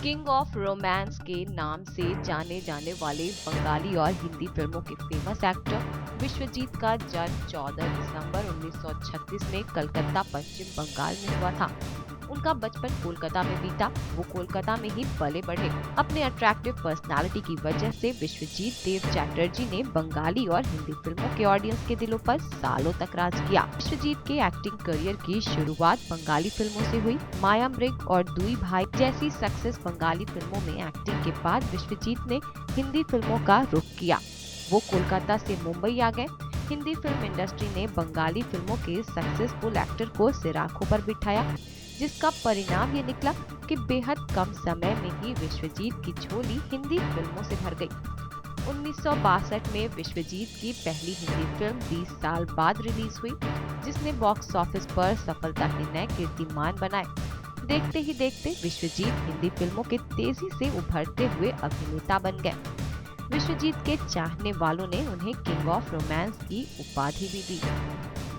King of romance के नाम से जाने जाने वाले बंगाली और हिंदी फिल्मों के फेमस एक्टर विश्वजीत का जन्म 14 दिसंबर 1936 में कलकत्ता पश्चिम बंगाल में हुआ था। उनका बचपन कोलकाता में बीता। वो कोलकाता में ही पले बढ़े। अपने अट्रैक्टिव पर्सनालिटी की वजह से विश्वजीत देव चैटर्जी ने बंगाली और हिंदी फिल्मों के ऑडियंस के दिलों पर सालों तक राज किया। विश्वजीत के एक्टिंग करियर की शुरुआत बंगाली फिल्मों से हुई। माया मृग और दुई भाई जैसी सक्सेस बंगाली फिल्मों में एक्टिंग के बाद विश्वजीत ने हिंदी फिल्मों का रुख किया। वो कोलकाता से मुंबई आ गए। हिंदी फिल्म इंडस्ट्री ने बंगाली फिल्मों के सक्सेसफुल एक्टर को सिर आंखों पर बिठाया, जिसका परिणाम ये निकला कि बेहद कम समय में ही विश्वजीत की झोली हिंदी फिल्मों से भर गई। 1962 में विश्वजीत की पहली हिंदी फिल्म 20 साल बाद रिलीज हुई, जिसने बॉक्स ऑफिस पर सफलता के नए कीर्तिमान बनाए। देखते ही देखते विश्वजीत हिंदी फिल्मों के तेजी से उभरते हुए अभिनेता बन गए। विश्वजीत के चाहने वालों ने उन्हें किंग ऑफ रोमांस की उपाधि भी दी।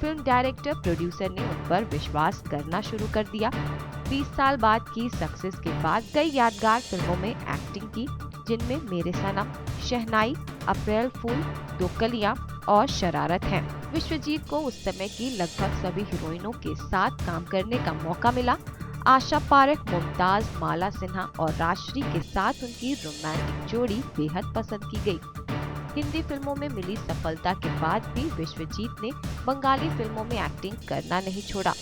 फिल्म डायरेक्टर प्रोड्यूसर ने उन पर विश्वास करना शुरू कर दिया। 20 साल बाद की सक्सेस के बाद कई यादगार फिल्मों में एक्टिंग की, जिनमें मेरे सनम, शहनाई, अप्रैल फूल, दो कलियां और शरारत हैं। विश्वजीत को उस समय की लगभग सभी हीरोइनों के साथ काम करने का मौका मिला। आशा पारेख, मुमताज, माला सिन्हा और राजश्री के साथ उनकी रोमांटिक जोड़ी बेहद पसंद की गई। हिंदी फिल्मों में मिली सफलता के बाद भी विश्वजीत ने बंगाली फिल्मों में एक्टिंग करना नहीं छोड़ा।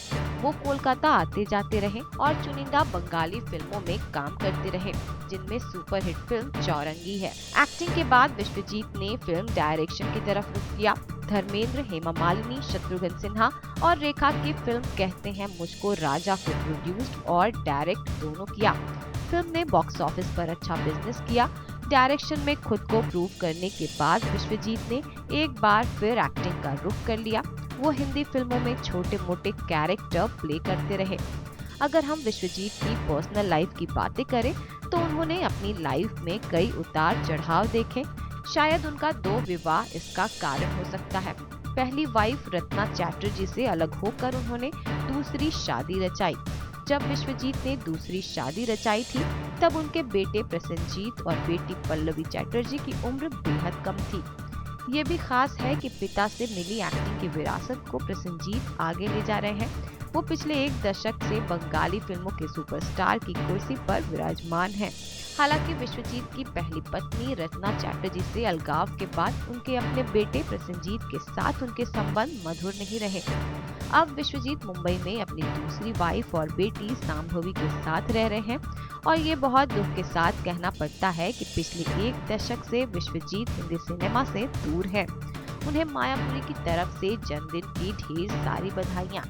वो कोलकाता आते जाते रहे और चुनिंदा बंगाली फिल्मों में काम करते रहे, जिनमें सुपरहिट फिल्म चौरंगी है। एक्टिंग के बाद विश्वजीत ने फिल्म डायरेक्शन की तरफ रुख किया। धर्मेंद्र, हेमा मालिनी, शत्रुघ्न सिन्हा और रेखा की फिल्म कहते हैं मुझको राजा को प्रोड्यूस्ड और डायरेक्ट दोनों किया। फिल्म ने बॉक्स ऑफिस पर अच्छा बिजनेस किया। डायरेक्शन में खुद को प्रूव करने के बाद विश्वजीत ने एक बार फिर एक्टिंग का रुख कर लिया। वो हिंदी फिल्मों में छोटे मोटे कैरेक्टर प्ले करते रहे। अगर हम विश्वजीत की पर्सनल लाइफ की बातें करें तो उन्होंने अपनी लाइफ में कई उतार चढ़ाव देखे। शायद उनका 2 विवाह इसका कारण हो सकता है। पहली वाइफ रत्ना चैटर्जी से अलग होकर उन्होंने दूसरी शादी रचाई। जब विश्वजीत ने दूसरी शादी रचाई थी तब उनके बेटे प्रसेनजीत और बेटी पल्लवी चैटर्जी की उम्र बेहद कम थी। ये भी खास है कि पिता से मिली एक्टिंग की विरासत को प्रसेनजीत आगे ले जा रहे हैं। वो पिछले 1 दशक से बंगाली फिल्मों के सुपरस्टार की कुर्सी पर विराजमान हैं। हालांकि विश्वजीत की पहली पत्नी रत्ना चैटर्जी से अलगाव के बाद उनके अपने बेटे प्रसेनजीत के साथ उनके संबंध मधुर नहीं रहे। अब विश्वजीत मुंबई में अपनी दूसरी वाइफ और बेटी सांभवी के साथ रह रहे हैं और ये बहुत दुख के साथ कहना पड़ता है कि पिछले 1 दशक से विश्वजीत हिंदी सिनेमा से दूर है। उन्हें मायापुरी की तरफ से जन्मदिन की ढेर सारी बधाइयाँ।